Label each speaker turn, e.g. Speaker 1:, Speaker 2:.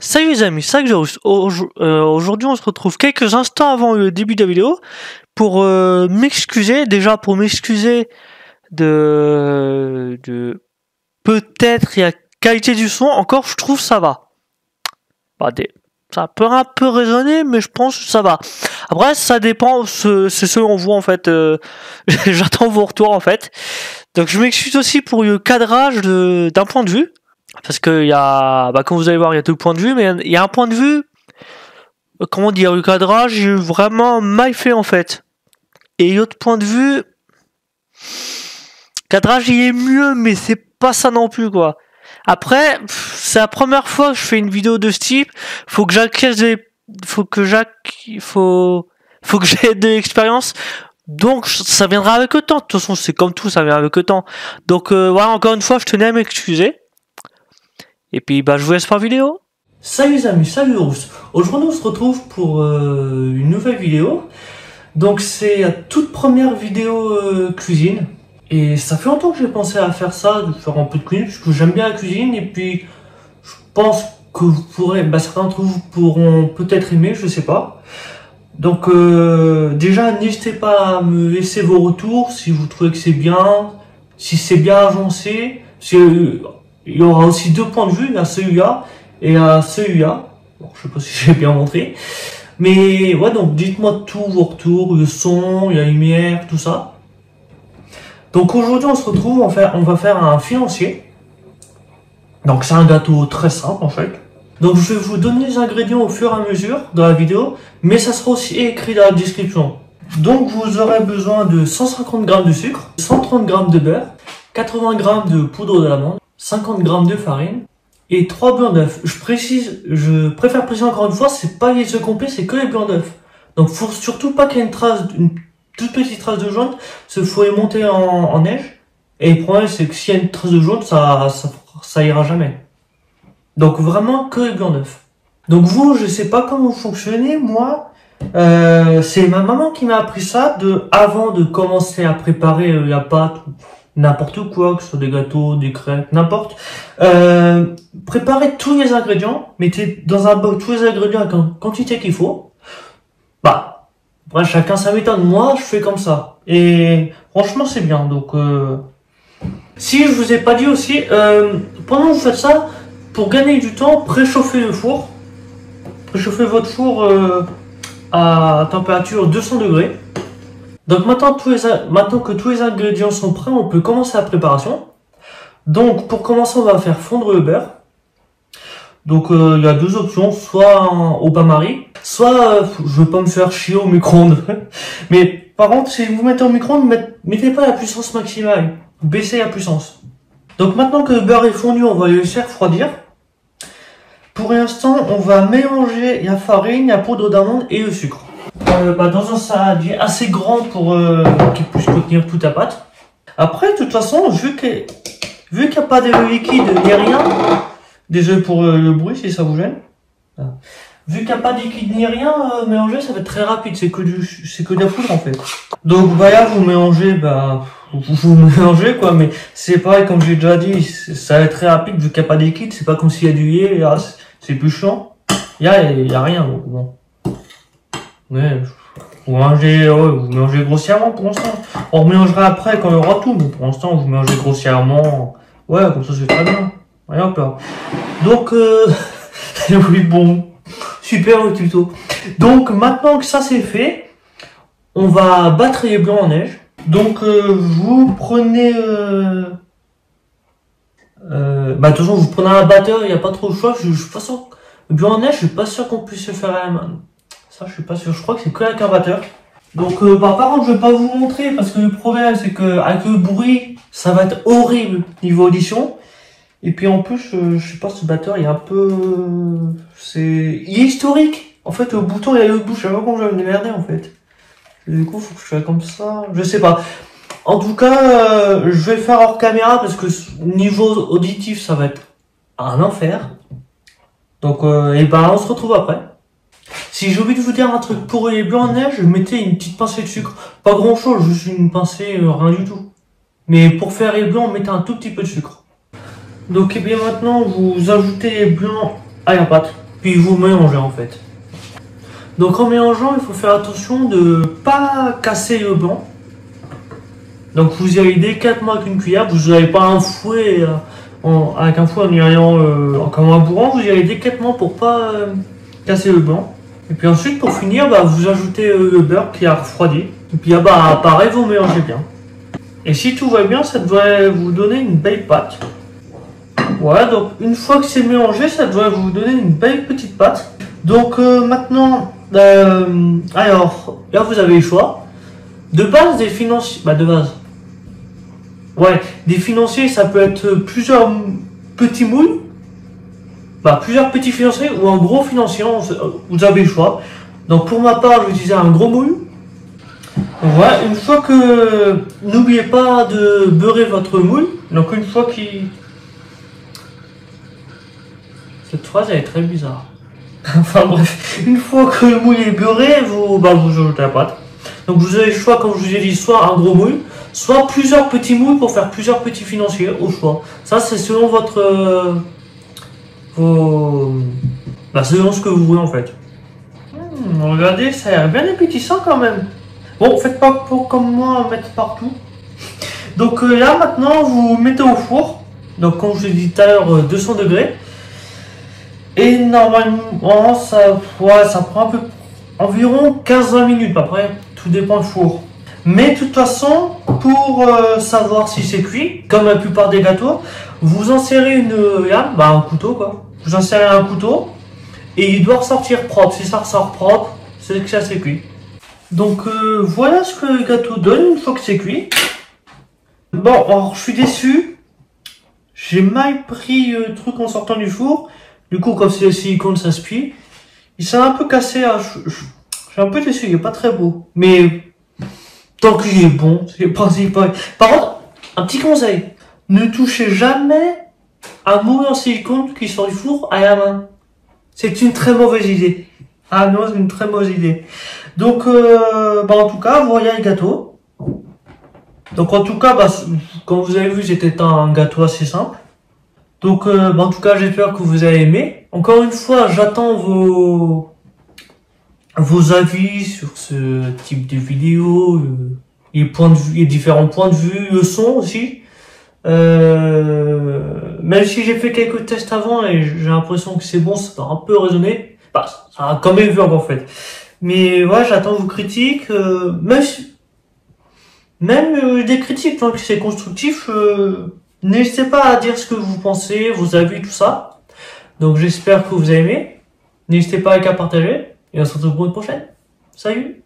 Speaker 1: Salut les amis, c'est Xarus. Aujourd'hui on se retrouve quelques instants avant le début de la vidéo pour m'excuser, déjà pour m'excuser de peut-être il y a qualité du son, encore je trouve ça va. Ça peut un peu résonner mais je pense que ça va. Après ça dépend, c'est selon vous en fait, j'attends vos retours en fait. Donc je m'excuse aussi pour le cadrage d'un point de vue. Parce que il y a, comme vous allez voir, il y a deux points de vue, mais il y a un point de vue, comment dire, le cadrage est vraiment mal fait en fait. Et l'autre point de vue, cadrage il est mieux, mais c'est pas ça non plus quoi. Après, c'est la première fois que je fais une vidéo de ce type. Faut que j'acquiesce faut que j'ai de l'expérience. Donc ça viendra avec le temps. De toute façon, c'est comme tout, ça vient avec le temps. Donc voilà, encore une fois, je tenais à m'excuser. Et puis je vous laisse par vidéo. Salut les amis, salut Rousse. Aujourd'hui on se retrouve pour une nouvelle vidéo. Donc c'est la toute première vidéo cuisine. Et ça fait longtemps que j'ai pensé à faire ça, de faire un peu de cuisine, parce que j'aime bien la cuisine. Et puis je pense que vous pourrez, certains d'entre vous pourront peut-être aimer, je sais pas. Donc déjà n'hésitez pas à me laisser vos retours, si vous trouvez que c'est bien, si c'est bien agencé. Il y aura aussi deux points de vue, à celui-là et à celui-là. Bon, je sais pas si j'ai bien montré. Mais ouais, donc dites-moi tous vos retours, le son, la lumière, tout ça. Donc aujourd'hui on se retrouve, on va faire un financier. Donc c'est un gâteau très simple en fait. Donc je vais vous donner les ingrédients au fur et à mesure dans la vidéo, mais ça sera aussi écrit dans la description. Donc vous aurez besoin de 150 g de sucre, 130 g de beurre, 80 g de poudre d'amande, 50 g de farine et 3 blancs d'œufs. Je préfère préciser encore une fois, c'est pas les œufs complets, c'est que les blancs d'œufs. Donc faut surtout pas qu'il y ait une toute petite trace de jaune, parce qu'il faut les monter en neige. Et le problème c'est que s'il y a une trace de jaune, ça ira jamais. Donc vraiment que les blancs d'œufs. Donc vous, je sais pas comment vous fonctionnez, moi, c'est ma maman qui m'a appris ça avant de commencer à préparer la pâte, n'importe quoi, que ce soit des gâteaux, des crêpes, n'importe. Préparez tous les ingrédients, mettez dans un bol tous les ingrédients avec la quantité qu'il faut. Après, chacun sa méthode. Moi, je fais comme ça. Et franchement, c'est bien. Donc, si je vous ai pas dit aussi, pendant que vous faites ça, pour gagner du temps, préchauffez le four. Préchauffez votre four à température 200 degrés. Donc maintenant que tous les ingrédients sont prêts, on peut commencer la préparation. Donc pour commencer, on va faire fondre le beurre. Donc il y a deux options, soit au bain-marie, soit je veux pas me faire chier au micro-ondes. Mais par contre, si vous mettez au micro-ondes, mettez pas la puissance maximale, baissez la puissance. Donc maintenant que le beurre est fondu, on va le laisser refroidir. Pour l'instant, on va mélanger la farine, la poudre d'amande et le sucre. Dans un saladier assez grand pour qu'il puisse contenir toute la pâte. Après, de toute façon, vu qu'il n'y a pas de liquide ni rien, désolé pour le bruit si ça vous gêne. Vu qu'il n'y a pas de liquide ni rien, mélanger ça va être très rapide, c'est que de la poudre en fait. Donc là vous mélangez, vous mélangez quoi, mais c'est pareil comme j'ai déjà dit, ça va être très rapide vu qu'il n'y a pas de liquide, c'est pas comme s'il y a du lait, c'est plus chiant. Il y a rien donc bon. Ouais, vous mélangez grossièrement pour l'instant. On mélangera après quand il y aura tout, mais pour l'instant vous mélangez grossièrement. Ouais, comme ça c'est très bien. Rien peur. Donc oui bon, super le tuto. Donc maintenant que ça c'est fait, on va battre les blancs en neige. Donc vous prenez de toute façon vous prenez un batteur, il n'y a pas trop de choix. Je suis pas sûr. Le blanc en neige, je suis pas sûr qu'on puisse le faire à la main. Ça je suis pas sûr, je crois que c'est que avec un batteur. Donc par contre je vais pas vous montrer parce que le problème c'est que avec le bruit ça va être horrible niveau audition. Et puis en plus je sais pas, ce batteur il est un peu, il est historique. En fait le bouton il a le bout, je sais pas comment je vais me démerder en fait. Et du coup faut que je fasse comme ça, je sais pas. En tout cas je vais le faire hors caméra parce que niveau auditif ça va être un enfer. Donc on se retrouve après. Si j'ai oublié de vous dire un truc, pour les blancs en neige, mettez une petite pincée de sucre. Pas grand chose, juste une pincée, rien du tout. Mais pour faire les blancs, mettez un tout petit peu de sucre. Donc et bien maintenant, vous ajoutez les blancs à la pâte. puis vous mélangez en fait. Donc en mélangeant, il faut faire attention de pas casser le blanc. Donc vous y allez délicatement avec une cuillère, vous n'avez pas un fouet avec un fouet en y allant comme un bourrin, vous y allez délicatement pour pas casser le blanc. Et puis ensuite pour finir, vous ajoutez le beurre qui a refroidi. Et puis pareil, vous mélangez bien. Et si tout va bien, ça devrait vous donner une belle pâte. Voilà, donc une fois que c'est mélangé, ça devrait vous donner une belle petite pâte. Donc maintenant, alors là vous avez le choix. De base, des financiers, de base. Ouais, des financiers, ça peut être plusieurs petits moules. Plusieurs petits financiers ou un gros financier, vous avez le choix. Donc pour ma part, je vais utiliser un gros moule. Voilà, une fois que... N'oubliez pas de beurrer votre moule. Donc une fois qu'il... Cette phrase, elle est très bizarre. Enfin bref, une fois que le moule est beurré, vous ajoutez la pâte. Donc vous avez le choix, comme je vous ai dit, soit un gros moule, soit plusieurs petits moules pour faire plusieurs petits financiers, au choix. Ça, c'est selon votre... selon ce que vous voulez en fait. Regardez, ça a l'air bien appétissant quand même. Bon, faites pas comme moi, en mettre partout. Donc là, maintenant, vous mettez au four. Donc, comme je vous ai dit tout à l'heure, 200 degrés. Et normalement, ça prend environ 15-20 minutes. Après, tout dépend du four. Mais de toute façon, pour savoir si c'est cuit, comme la plupart des gâteaux, vous insérez une lame, un couteau quoi. Vous insérez un couteau et il doit ressortir propre. Si ça ressort propre, c'est que ça c'est cuit. Donc voilà ce que le gâteau donne une fois que c'est cuit. Bon, alors je suis déçu. J'ai mal pris le truc en sortant du four. Du coup, comme c'est le silicone, ça se plie. Il s'est un peu cassé. Je suis un peu déçu, il est pas très beau. Mais tant qu'il est bon, c'est le principal. Par contre, un petit conseil. Ne touchez jamais un moule en silicone qui sort du four à la main. C'est une très mauvaise idée. Ah non, c'est une très mauvaise idée. Donc, en tout cas, voilà le gâteau. Donc, en tout cas, comme vous avez vu, c'était un gâteau assez simple. Donc, en tout cas, j'espère que vous avez aimé. Encore une fois, j'attends vos avis sur ce type de vidéo, les différents points de vue, le son aussi. Même si j'ai fait quelques tests avant et j'ai l'impression que c'est bon, ça va un peu résonner. Ça a quand même vu en fait. Mais ouais, j'attends vos critiques. Même des critiques, tant que c'est constructif, n'hésitez pas à dire ce que vous pensez, vos avis, tout ça. Donc j'espère que vous avez aimé. N'hésitez pas à partager. Et on se retrouve pour une prochaine. Salut!